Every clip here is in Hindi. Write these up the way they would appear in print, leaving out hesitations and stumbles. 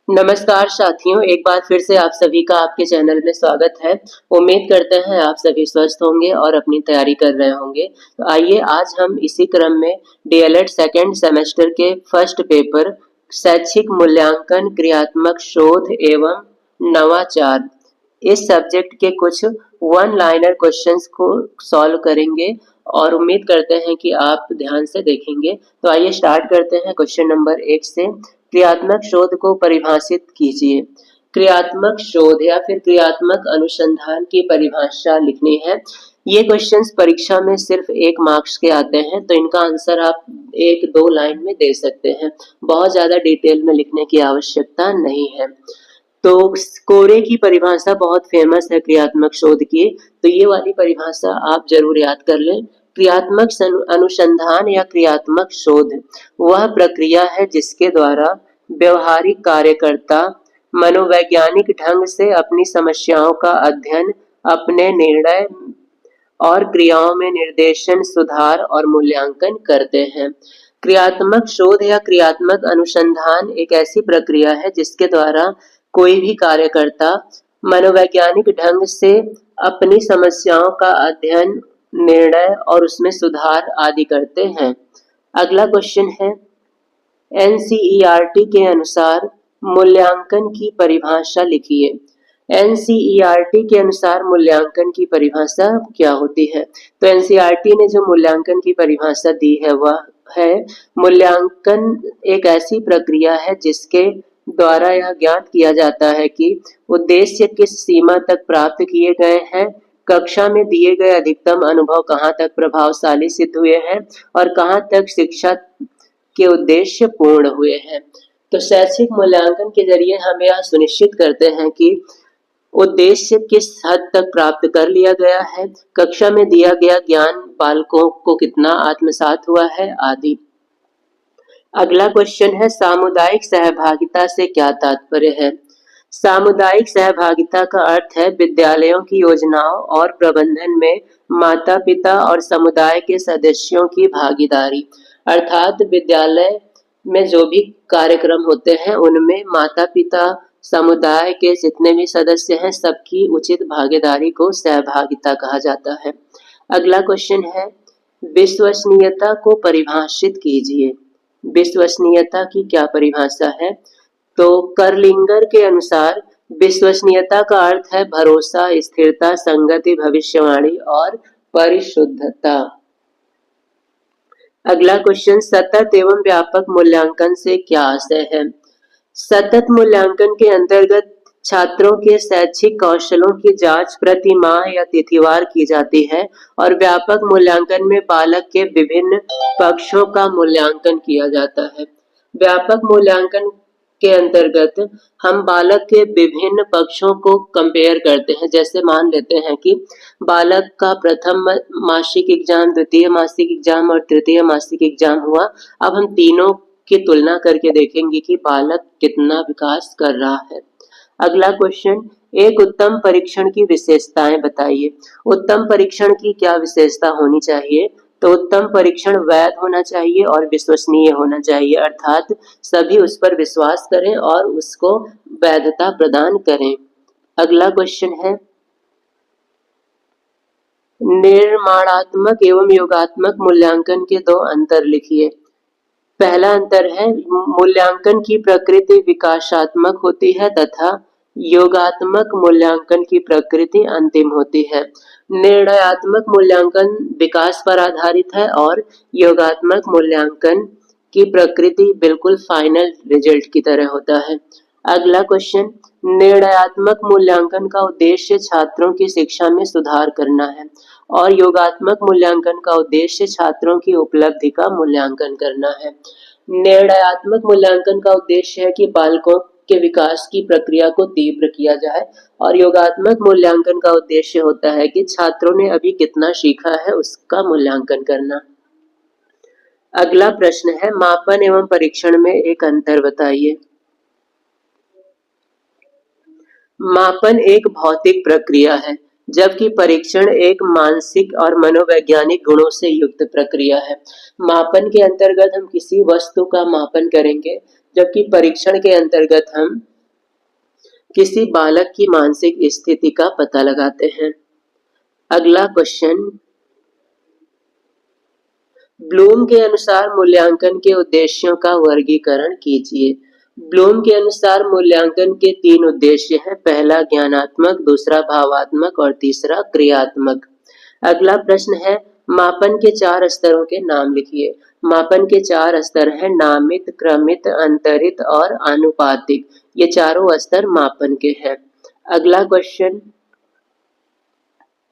नमस्कार साथियों, एक बार फिर से आप सभी का आपके चैनल में स्वागत है। उम्मीद करते हैं आप सभी स्वस्थ होंगे और अपनी तैयारी कर रहे होंगे। तो आइए आज हम इसी क्रम में डीएलएड सेकेंड सेमेस्टर के फर्स्ट पेपर शैक्षिक मूल्यांकन क्रियात्मक शोध एवं नवाचार इस सब्जेक्ट के कुछ वन लाइनर क्वेश्चंस को सॉल्व करेंगे और उम्मीद करते हैं कि आप ध्यान से देखेंगे। तो आइए स्टार्ट करते हैं क्वेश्चन नंबर 1 से। क्रियात्मक शोध को परिभाषित कीजिए। क्रियात्मक शोध या फिर क्रियात्मक अनुसंधान की परिभाषा लिखनी है। ये क्वेश्चंस परीक्षा में सिर्फ 1 मार्क्स के आते हैं, तो इनका आंसर आप 1-2 लाइन में दे सकते हैं। बहुत ज्यादा डिटेल में लिखने की आवश्यकता नहीं है। तो कोरे की परिभाषा बहुत फेमस है क्रियात्मक शोध की, तो ये वाली परिभाषा आप जरूर याद कर लें। क्रियात्मक अनुसंधान या क्रियात्मक शोध वह प्रक्रिया है जिसके द्वारा व्यवहारिक कार्यकर्ता मनोवैज्ञानिक ढंग से अपनी समस्याओं का अध्ययन, अपने निर्णय और क्रियाओं में निर्देशन, सुधार और मूल्यांकन करते हैं। क्रियात्मक शोध या क्रियात्मक अनुसंधान एक ऐसी प्रक्रिया है जिसके द्वारा कोई भी कार्यकर्ता मनोवैज्ञानिक ढंग से अपनी समस्याओं का अध्ययन, निर्णय और उसमें सुधार आदि करते हैं। अगला क्वेश्चन है, एनसीईआरटी के अनुसार मूल्यांकन की परिभाषा लिखिए। एनसीईआरटी के अनुसार मूल्यांकन की परिभाषा क्या होती है? तो एनसीईआरटी ने जो मूल्यांकन की परिभाषा दी है वह है, मूल्यांकन एक ऐसी प्रक्रिया है जिसके द्वारा यह ज्ञात किया जाता है कि उद्देश्य किस सीमा तक प्राप्त किए गए हैं, कक्षा में दिए गए अधिकतम अनुभव कहाँ तक प्रभावशाली सिद्ध हुए हैं और कहाँ तक शिक्षा के उद्देश्य पूर्ण हुए हैं। तो शैक्षिक मूल्यांकन के जरिए हम यह सुनिश्चित करते हैं कि उद्देश्य किस हद तक प्राप्त कर लिया गया है, कक्षा में दिया गया ज्ञान बालकों को कितना आत्मसात हुआ है आदि। अगला क्वेश्चन है, सामुदायिक सहभागिता से क्या तात्पर्य है? सामुदायिक सहभागिता का अर्थ है विद्यालयों की योजनाओं और प्रबंधन में माता पिता और समुदाय के सदस्यों की भागीदारी। अर्थात विद्यालय में जो भी कार्यक्रम होते हैं उनमें माता पिता, समुदाय के जितने भी सदस्य हैं सबकी उचित भागीदारी को सहभागिता कहा जाता है। अगला क्वेश्चन है, विश्वसनीयता को परिभाषित कीजिए। विश्वसनीयता की क्या परिभाषा है? तो करलिंगर के अनुसार विश्वसनीयता का अर्थ है भरोसा, स्थिरता, संगति, भविष्यवाणी और परिशुद्धता। अगला क्वेश्चन, सतत एवं व्यापक मूल्यांकन से क्या आशय है? सतत मूल्यांकन के अंतर्गत छात्रों के शैक्षिक कौशलों की जांच प्रति माह या तिथिवार की जाती है और व्यापक मूल्यांकन में बालक के विभिन्न पक्षों का मूल्यांकन किया जाता है। व्यापक मूल्यांकन के अंतर्गत हम बालक के विभिन्न पक्षों को कंपेयर करते हैं। जैसे मान लेते हैं कि बालक का प्रथम मासिक एग्जाम, द्वितीय मासिक एग्जाम और तृतीय मासिक एग्जाम हुआ। अब हम तीनों की तुलना करके देखेंगे कि बालक कितना विकास कर रहा है। अगला क्वेश्चन, एक उत्तम परीक्षण की विशेषताएं बताइए। उत्तम परीक्षण की क्या विशेषता होनी चाहिए? तो उत्तम परीक्षण वैध होना चाहिए और विश्वसनीय होना चाहिए, अर्थात सभी उस पर विश्वास करें और उसको वैधता प्रदान करें। अगला क्वेश्चन है, निर्माणात्मक एवं योगात्मक मूल्यांकन के 2 अंतर लिखिए। पहला अंतर है, मूल्यांकन की प्रकृति विकासात्मक होती है तथा योगात्मक मूल्यांकन की प्रकृति अंतिम होती है। निर्णयात्मक मूल्यांकन विकास पर आधारित है और योगात्मक मूल्यांकन की प्रकृति बिल्कुल फाइनल रिजल्ट की तरह होता है। अगला क्वेश्चन, निर्णयात्मक मूल्यांकन का उद्देश्य छात्रों की शिक्षा में सुधार करना है और योगात्मक मूल्यांकन का उद्देश्य छात्रों की उपलब्धि का मूल्यांकन करना है। निर्णयात्मक मूल्यांकन का उद्देश्य है कि बालकों के विकास की प्रक्रिया को तीव्र किया जाए और योगात्मक मूल्यांकन का उद्देश्य होता है कि छात्रों ने अभी कितना सीखा है उसका मूल्यांकन करना। अगला प्रश्न है, मापन एवं परीक्षण में एक अंतर बताइए। मापन एक भौतिक प्रक्रिया है जबकि परीक्षण एक मानसिक और मनोवैज्ञानिक गुणों से युक्त प्रक्रिया है। मापन के अंतर्गत हम किसी वस्तु का मापन करेंगे जबकि परीक्षण के अंतर्गत हम किसी बालक की मानसिक स्थिति का पता लगाते हैं। अगला क्वेश्चन, ब्लूम के अनुसार मूल्यांकन के उद्देश्यों का वर्गीकरण कीजिए। ब्लूम के अनुसार मूल्यांकन के 3 उद्देश्य हैं। पहला ज्ञानात्मक, दूसरा भावात्मक और तीसरा क्रियात्मक। अगला प्रश्न है, मापन के 4 स्तरों के नाम लिखिए। मापन के 4 स्तर हैं, नामित, क्रमित, अंतरित और आनुपातिक। ये चारों स्तर मापन के हैं। अगला क्वेश्चन,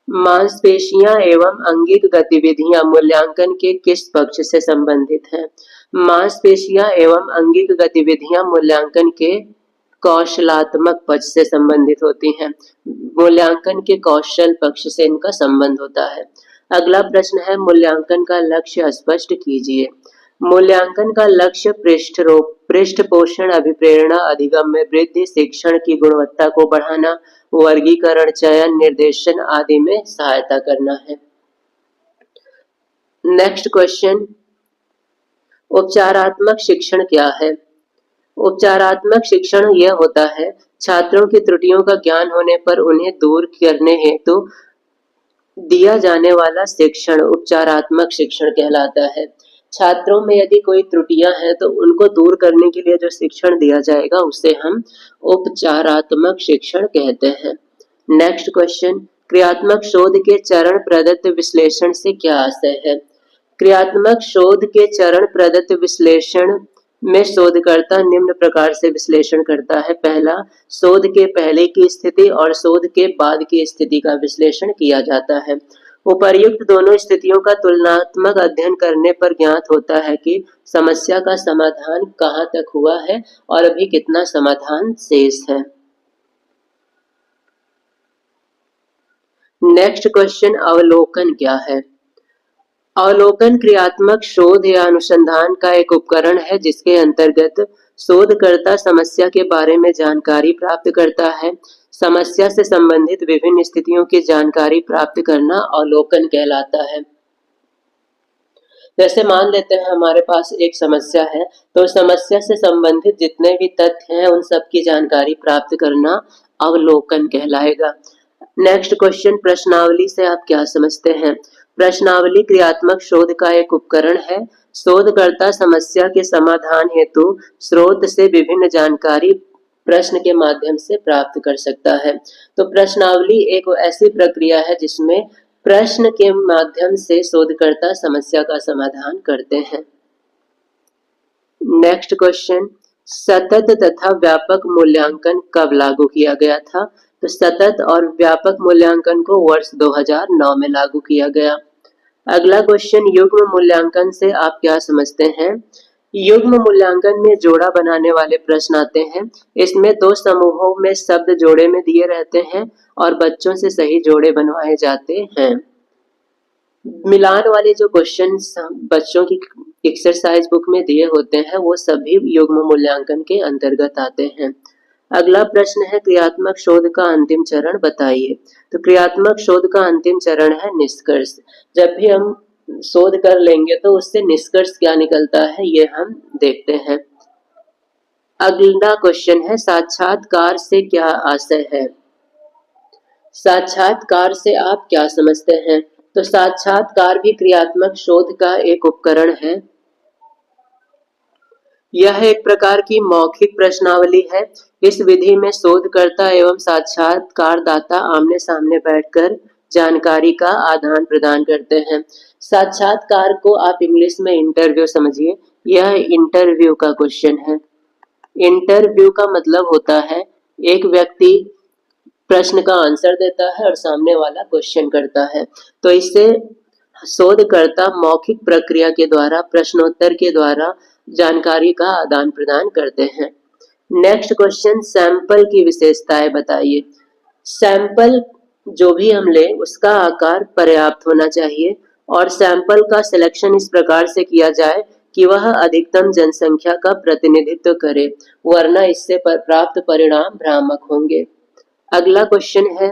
मांसपेशियां एवं अंगिक गतिविधियां मूल्यांकन के किस पक्ष से संबंधित हैं? मांसपेशियां एवं अंगिक गतिविधियां मूल्यांकन के कौशलात्मक पक्ष से संबंधित होती हैं। मूल्यांकन के कौशल पक्ष से इनका संबंध होता है। अगला प्रश्न है, मूल्यांकन का लक्ष्य स्पष्ट कीजिए। मूल्यांकन का लक्ष्य पृष्ठपोषण, अभिप्रेरणा, अधिगम्य वृद्धि, शिक्षण की गुणवत्ता को बढ़ाना, वर्गीकरण, चयन, निर्देशन आदि में सहायता करना है। नेक्स्ट क्वेश्चन, उपचारात्मक शिक्षण क्या है? उपचारात्मक शिक्षण यह होता है, छात्रों की त्रुटियों का ज्ञान होने पर उन्हें दूर करने हेतु दिया जाने वाला शिक्षण उपचारात्मक शिक्षण कहलाता है। छात्रों में यदि कोई त्रुटियां हैं तो उनको दूर करने के लिए जो शिक्षण दिया जाएगा उसे हम उपचारात्मक शिक्षण कहते हैं। नेक्स्ट क्वेश्चन, क्रियात्मक शोध के चरण प्रदत्त विश्लेषण से क्या आशय है? क्रियात्मक शोध के चरण प्रदत्त विश्लेषण में शोधकर्ता निम्न प्रकार से विश्लेषण करता है। पहला, शोध के पहले की स्थिति और शोध के बाद की स्थिति का विश्लेषण किया जाता है। उपर्युक्त दोनों स्थितियों का तुलनात्मक अध्ययन करने पर ज्ञात होता है कि समस्या का समाधान कहाँ तक हुआ है और अभी कितना समाधान शेष है। नेक्स्ट क्वेश्चन, अवलोकन क्या है? अवलोकन क्रियात्मक शोध या अनुसंधान का एक उपकरण है जिसके अंतर्गत शोधकर्ता समस्या के बारे में जानकारी प्राप्त करता है। समस्या से संबंधित विभिन्न स्थितियों की जानकारी प्राप्त करना अवलोकन कहलाता है। जैसे मान लेते हैं हमारे पास एक समस्या है, तो समस्या से संबंधित जितने भी तथ्य हैं उन सब की जानकारी प्राप्त करना अवलोकन कहलाएगा। नेक्स्ट क्वेश्चन, प्रश्नावली से आप क्या समझते हैं? प्रश्नावली क्रियात्मक शोध का एक उपकरण है। शोधकर्ता समस्या के समाधान हेतु स्रोत से विभिन्न जानकारी प्रश्न के माध्यम से प्राप्त कर सकता है। तो प्रश्नावली एक ऐसी प्रक्रिया है जिसमें प्रश्न के माध्यम से शोधकर्ता समस्या का समाधान करते हैं। नेक्स्ट क्वेश्चन, सतत तथा व्यापक मूल्यांकन कब लागू किया गया था? तो सतत और व्यापक मूल्यांकन को वर्ष 2009 में लागू किया गया। अगला क्वेश्चन, युग्म मूल्यांकन से आप क्या समझते हैं? युग्म मूल्यांकन में जोड़ा बनाने वाले प्रश्न आते हैं। इसमें 2 समूहों में शब्द जोड़े में दिए रहते हैं और बच्चों से सही जोड़े बनवाए जाते हैं। मिलान वाले जो क्वेश्चन बच्चों की एक्सरसाइज बुक में दिए होते हैं वो सभी युग्म मूल्यांकन के अंतर्गत आते हैं। अगला प्रश्न है, क्रियात्मक शोध का अंतिम चरण बताइए। तो क्रियात्मक शोध का अंतिम चरण है निष्कर्ष। जब भी हम शोध कर लेंगे तो उससे निष्कर्ष क्या निकलता है ये हम देखते हैं। अगला क्वेश्चन है, साक्षात्कार से क्या आशय है? साक्षात्कार से आप क्या समझते हैं? तो साक्षात्कार भी क्रियात्मक शोध का एक उपकरण है। यह एक प्रकार की मौखिक प्रश्नावली है। इस विधि में शोधकर्ता एवं साक्षात्कारदाता आमने सामने बैठकर जानकारी का आदान प्रदान करते हैं। साक्षात्कार को आप इंग्लिश में इंटरव्यू समझिए। यह इंटरव्यू का क्वेश्चन है। इंटरव्यू का मतलब होता है एक व्यक्ति प्रश्न का आंसर देता है और सामने वाला क्वेश्चन करता है। तो इससे शोधकर्ता मौखिक प्रक्रिया के द्वारा, प्रश्नोत्तर के द्वारा जानकारी का आदान प्रदान करते हैं। नेक्स्ट क्वेश्चन, सैंपल की विशेषताएं बताइए। सैंपल जो भी हम ले उसका आकार पर्याप्त होना चाहिए और सैंपल का सिलेक्शन इस प्रकार से किया जाए कि वह अधिकतम जनसंख्या का प्रतिनिधित्व करे, वरना इससे प्राप्त परिणाम भ्रामक होंगे। अगला क्वेश्चन है,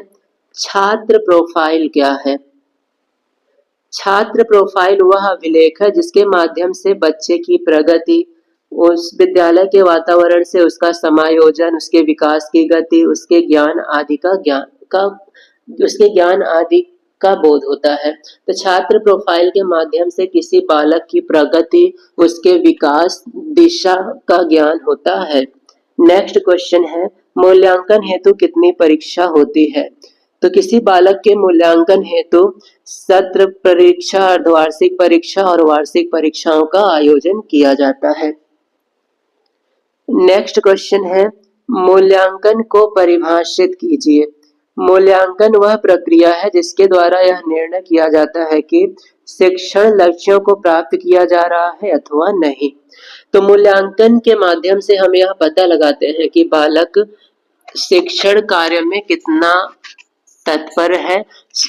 छात्र प्रोफाइल क्या है? छात्र प्रोफाइल वह अभिलेख है जिसके माध्यम से बच्चे की प्रगति, उस विद्यालय के वातावरण से उसका समायोजन, उसके विकास की गति, उसके ज्ञान आदि का बोध होता है। तो छात्र प्रोफाइल के माध्यम से किसी बालक की प्रगति, उसके विकास दिशा का ज्ञान होता है। नेक्स्ट क्वेश्चन है, मूल्यांकन हेतु कितनी परीक्षा होती है? तो किसी बालक के मूल्यांकन हेतु सत्र परीक्षा, अर्धवार्षिक परीक्षा और वार्षिक परीक्षाओं का आयोजन किया जाता है। नेक्स्ट क्वेश्चन है, मूल्यांकन को परिभाषित कीजिए। मूल्यांकन वह प्रक्रिया है जिसके द्वारा यह निर्णय किया जाता है कि शिक्षण लक्ष्यों को प्राप्त किया जा रहा है अथवा नहीं। तो मूल्यांकन के माध्यम से हम यह पता लगाते हैं कि बालक शिक्षण कार्य में कितना तत्पर है,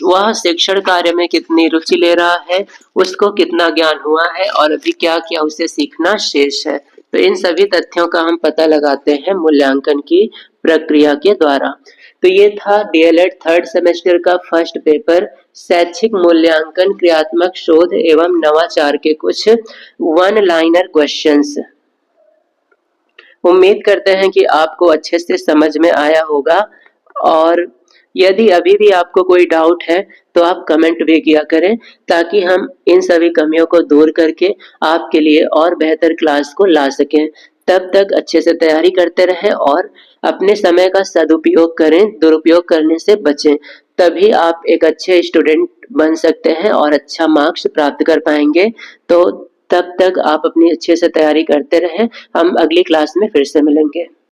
वह शिक्षण कार्य में कितनी रुचि ले रहा है, उसको कितना ज्ञान हुआ है और अभी क्या क्या उसे सीखना शेष है। तो इन सभी तथ्यों का हम पता लगाते हैं मूल्यांकन की प्रक्रिया के द्वारा। तो ये था डीएलएड थर्ड सेमेस्टर का फर्स्ट पेपर, शैक्षिक मूल्यांकन, क्रियात्मक शोध एवं नवाचार के कुछ वन लाइनर क्वेश्चंस। उम्मीद करते हैं कि आपको अच्छे से समझ में आया होगा, और यदि अभी भी आपको कोई डाउट है तो आप कमेंट भी किया करें, ताकि हम इन सभी कमियों को दूर करके आपके लिए और बेहतर क्लास को ला सकें। तब तक अच्छे से तैयारी करते रहें और अपने समय का सदुपयोग करें, दुरुपयोग करने से बचें। तभी आप एक अच्छे स्टूडेंट बन सकते हैं और अच्छा मार्क्स प्राप्त कर पाएंगे। तो तब तक आप अपनी अच्छे से तैयारी करते रहें। हम अगली क्लास में फिर से मिलेंगे।